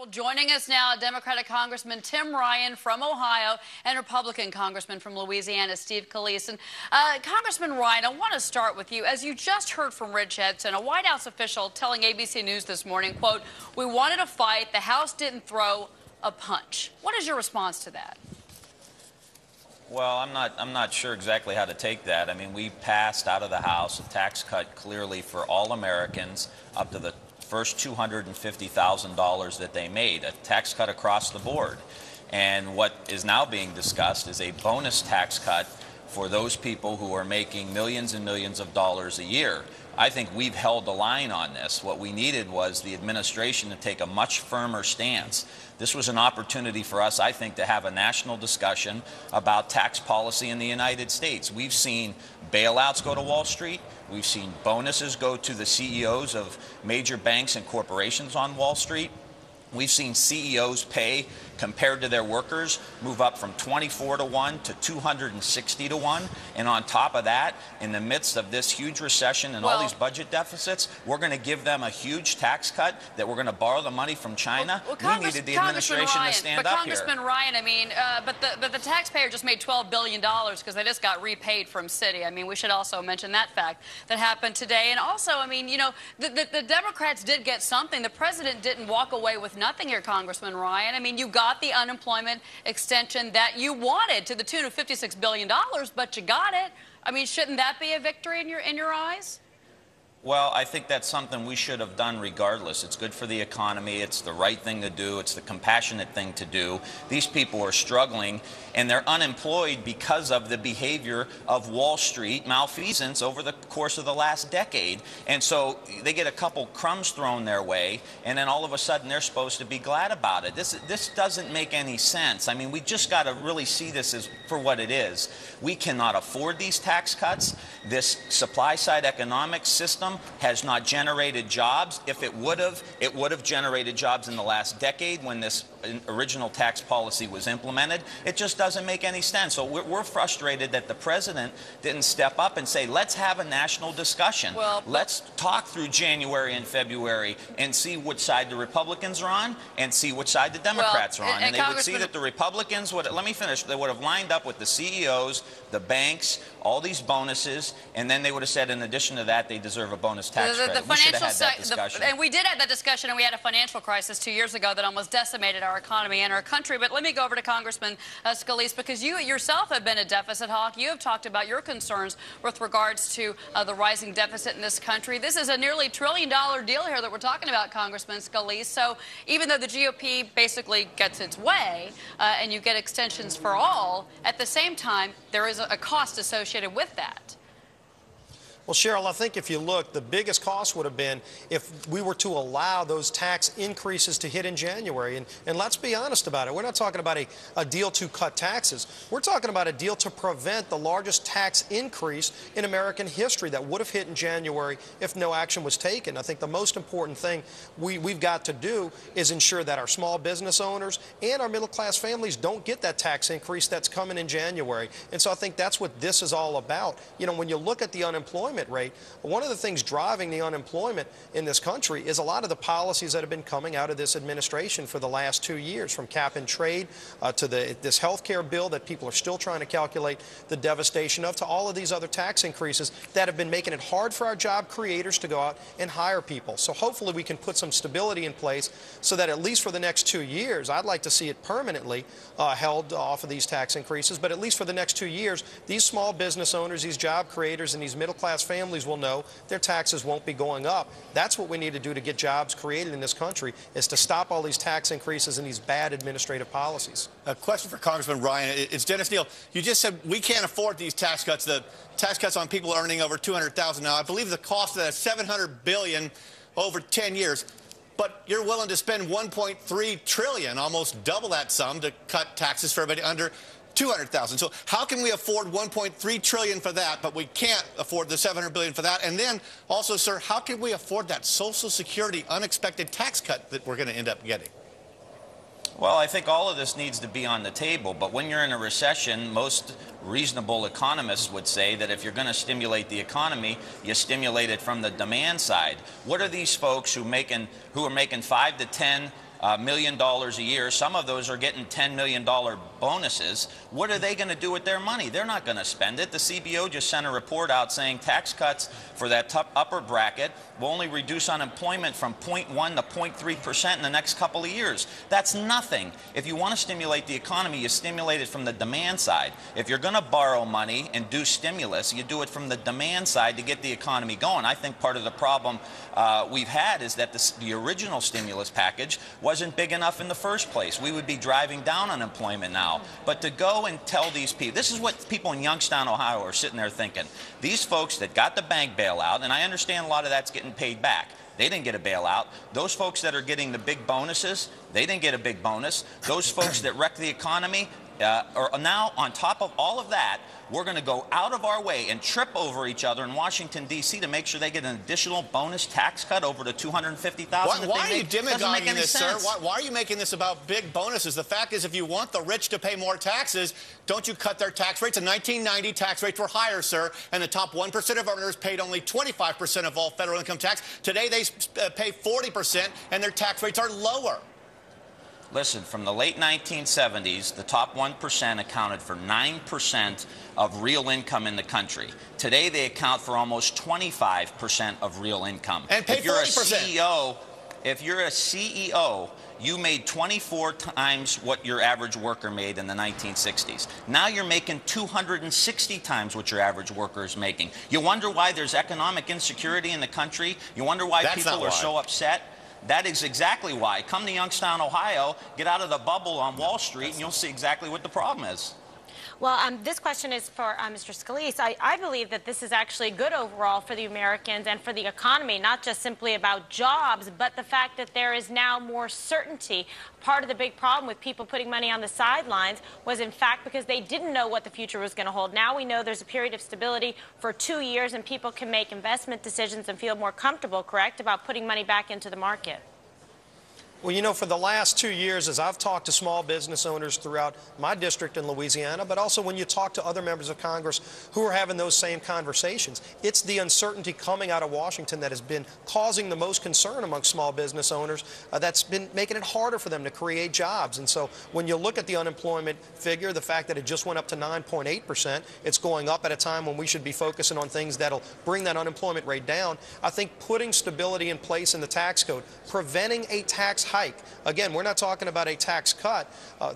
Well, joining us now, Democratic Congressman Tim Ryan from Ohio and Republican Congressman from Louisiana, Steve Scalise. And Congressman Ryan, I want to start with you. As you just heard from Rich Edson, a White House official telling ABC News this morning, quote, "We wanted a fight. The House didn't throw a punch." What is your response to that? Well, I'm not sure exactly how to take that. I mean, we passed out of the House a tax cut clearly for all Americans up to the first $250,000 that they made, a tax cut across the board. And what is now being discussed is a bonus tax cut for those people who are making millions and millions of dollars a year. I think we've held the line on this. What we needed was the administration to take a much firmer stance. This was an opportunity for us, I think, to have a national discussion about tax policy in the United States. We've seen bailouts go to Wall Street. We've seen bonuses go to the CEOs of major banks and corporations on Wall Street. We've seen CEOs pay, compared to their workers, move up from 24 to 1 to 260 to 1. And on top of that, in the midst of this huge recession and all these budget deficits, we're going to give them a huge tax cut that we're going to borrow the money from China. We needed the administration to stand up here. Congressman Ryan, I mean, but the taxpayer just made $12 billion because they just got repaid from Citi. I mean, we should also mention that fact that happened today. And also, I mean, you know, the Democrats did get something. The president didn't walk away with nothing here, Congressman Ryan. I mean, you got the unemployment extension that you wanted to the tune of $56 billion, but you got it. I mean, shouldn't that be a victory in your eyes? Well, I think that's something we should have done regardless. It's good for the economy. It's the right thing to do. It's the compassionate thing to do. These people are struggling, and they're unemployed because of the behavior of Wall Street malfeasance over the course of the last decade. And so they get a couple crumbs thrown their way, and then all of a sudden they're supposed to be glad about it. This doesn't make any sense. I mean, we just got to really see this as for what it is. We cannot afford these tax cuts. This supply-side economic system has not generated jobs. If it would have generated jobs in the last decade when this original tax policy was implemented. It just doesn't make any sense. So we're frustrated that the president didn't step up and say, let's have a national discussion. Let's talk through January and February and see which side the Republicans are on and see which side the Democrats are on. And they would see that the Republicans would, let me finish, they would have lined up with the CEOs, the banks, all these bonuses, and then they would have said, in addition to that, they deserve a bonus tax credit. We should have had that discussion. And we did have that discussion, and we had a financial crisis 2 years ago that almost decimated our economy and our country. But let me go over to Congressman Scalise, because you yourself have been a deficit hawk. You have talked about your concerns with regards to the rising deficit in this country. This is a nearly $1 trillion deal here that we're talking about, Congressman Scalise. So even though the GOP basically gets its way and you get extensions for all, at the same time, there is a cost associated with that. Well, Cheryl, I think if you look, the biggest cost would have been if we were to allow those tax increases to hit in January. And let's be honest about it. We're not talking about a deal to cut taxes. We're talking about a deal to prevent the largest tax increase in American history that would have hit in January if no action was taken. I think the most important thing we've got to do is ensure that our small business owners and our middle-class families don't get that tax increase that's coming in January. And so I think that's what this is all about. You know, when you look at the unemployment rate, one of the things driving the unemployment in this country is a lot of the policies that have been coming out of this administration for the last 2 years, from cap and trade to this health care bill that people are still trying to calculate the devastation of, to all of these other tax increases that have been making it hard for our job creators to go out and hire people. So hopefully we can put some stability in place so that at least for the next 2 years, I'd like to see it permanently held off of these tax increases, but at least for the next 2 years, these small business owners, these job creators, and these middle-class families will know their taxes won't be going up. That's what we need to do to get jobs created in this country, is to stop all these tax increases and these bad administrative policies. A question for Congressman Ryan. It's Dennis Neal. You just said we can't afford these tax cuts, the tax cuts on people earning over $200,000. Now, I believe the cost of that is $700 billion over 10 years. But you're willing to spend $1.3 trillion, almost double that sum, to cut taxes for everybody under $200,000. So how can we afford $1.3 trillion for that, but we can't afford the $700 billion for that? And then also, sir, how can we afford that Social Security unexpected tax cut that we're going to end up getting? Well, I think all of this needs to be on the table. But when you're in a recession, most reasonable economists would say that if you're going to stimulate the economy, you stimulate it from the demand side. What are these folks who are making 5 to 10 $1 million a year. Some of those are getting $10 million bonuses. What are they going to do with their money? They're not going to spend it. The CBO just sent a report out saying tax cuts for that upper bracket will only reduce unemployment from 0.1 to 0.3% in the next couple of years. That's nothing. If you want to stimulate the economy, you stimulate it from the demand side. If you're going to borrow money and do stimulus, you do it from the demand side to get the economy going. I think part of the problem we've had is that the original stimulus package wasn't big enough in the first place. We would be driving down unemployment now. But to go and tell these people, this is what people in Youngstown, Ohio are sitting there thinking. These folks that got the bank bailout, and I understand a lot of that's getting paid back. They didn't get a bailout. Those folks that are getting the big bonuses, they didn't get a big bonus. Those folks that wrecked the economy, are now on top of all of that, we're going to go out of our way and trip over each other in Washington, D.C. to make sure they get an additional bonus tax cut over the $250,000. Why are you demagoguing this, sir? Why are you making this about big bonuses? The fact is, if you want the rich to pay more taxes, don't you cut their tax rates? In 1990, tax rates were higher, sir, and the top 1% of earners paid only 25% of all federal income tax. Today, they pay 40%, and their tax rates are lower. Listen, from the late 1970s, the top 1% accounted for 9% of real income in the country. Today, they account for almost 25% of real income. And pay 40%. If you're a CEO, you made 24 times what your average worker made in the 1960s. Now you're making 260 times what your average worker is making. You wonder why there's economic insecurity in the country? You wonder why people are so upset? That is exactly why. Come to Youngstown, Ohio, get out of the bubble on Wall Street, and you'll see exactly what the problem is. Well, this question is for Mr. Scalise. I believe that this is actually good overall for the Americans and for the economy, not just simply about jobs, but the fact that there is now more certainty. Part of the big problem with people putting money on the sidelines was, in fact, because they didn't know what the future was going to hold. Now we know there's a period of stability for 2 years, and people can make investment decisions and feel more comfortable, correct, about putting money back into the market. Well, you know, for the last 2 years, as I've talked to small business owners throughout my district in Louisiana, but also when you talk to other members of Congress who are having those same conversations, it's the uncertainty coming out of Washington that has been causing the most concern among small business owners. That's been making it harder for them to create jobs. And so when you look at the unemployment figure, the fact that it just went up to 9.8%, it's going up at a time when we should be focusing on things that'll bring that unemployment rate down. I think putting stability in place in the tax code, preventing a tax hike. Again, we're not talking about a tax cut.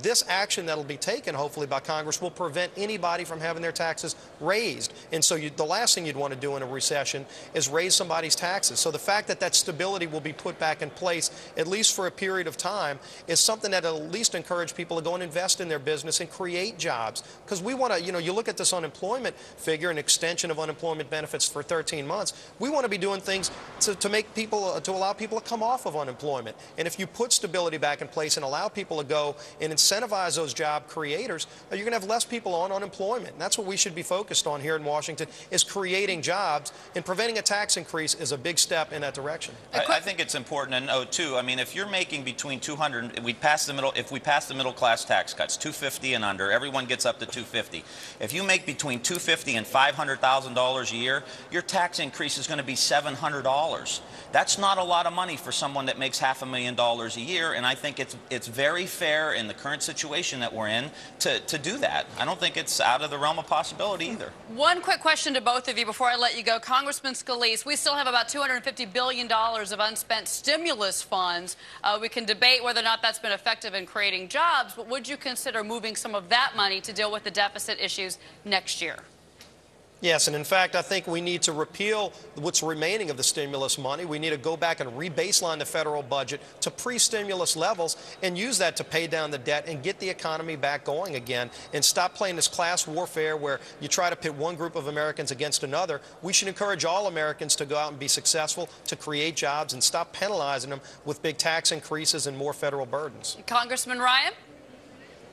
This action that will be taken, hopefully, by Congress will prevent anybody from having their taxes raised. And so the last thing you'd want to do in a recession is raise somebody's taxes. So the fact that that stability will be put back in place, at least for a period of time, is something that will at least encourage people to go and invest in their business and create jobs. Because we want to, you know, you look at this unemployment figure, an extension of unemployment benefits for 13 months. We want to be doing things to make people, to allow people to come off of unemployment. And if you put stability back in place and allow people to go and incentivize those job creators, you're going to have less people on unemployment. And that's what we should be focused on here in Washington, is creating jobs, and preventing a tax increase is a big step in that direction. I think it's important to know, too, I mean, if you're making between 200, if we pass the middle class tax cuts, 250 and under, everyone gets up to 250. If you make between $250,000 and $500,000 a year, your tax increase is going to be $700. That's not a lot of money for someone that makes $500,000 a year, and I think it's very fair in the current situation that we're in to do that. I don't think it's out of the realm of possibility either. One quick question to both of you before I let you go. Congressman Scalise, we still have about $250 billion of unspent stimulus funds. We can debate whether or not that's been effective in creating jobs, but would you consider moving some of that money to deal with the deficit issues next year? Yes, and in fact, I think we need to repeal what's remaining of the stimulus money. We need to go back and re-baseline the federal budget to pre-stimulus levels and use that to pay down the debt and get the economy back going again, and stop playing this class warfare where you try to pit one group of Americans against another. We should encourage all Americans to go out and be successful, to create jobs, and stop penalizing them with big tax increases and more federal burdens. Congressman Ryan?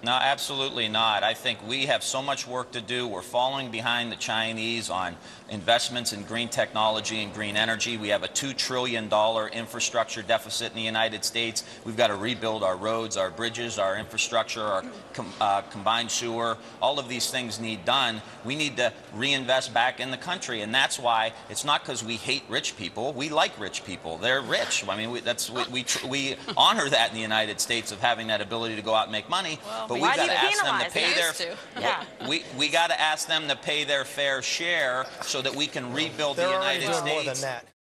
No, absolutely not. I think we have so much work to do. We're falling behind the Chinese on investments in green technology and green energy. We have a $2 trillion infrastructure deficit in the United States. We've got to rebuild our roads, our bridges, our infrastructure, our combined sewer. All of these things need done. We need to reinvest back in the country, and that's why it's not because we hate rich people. We like rich people. They're rich. I mean, we honor that in the United States of having that ability to go out and make money. Well, but we've got to ask them to pay their we got to ask them to pay their fair share so that we can rebuild the United States. More than that.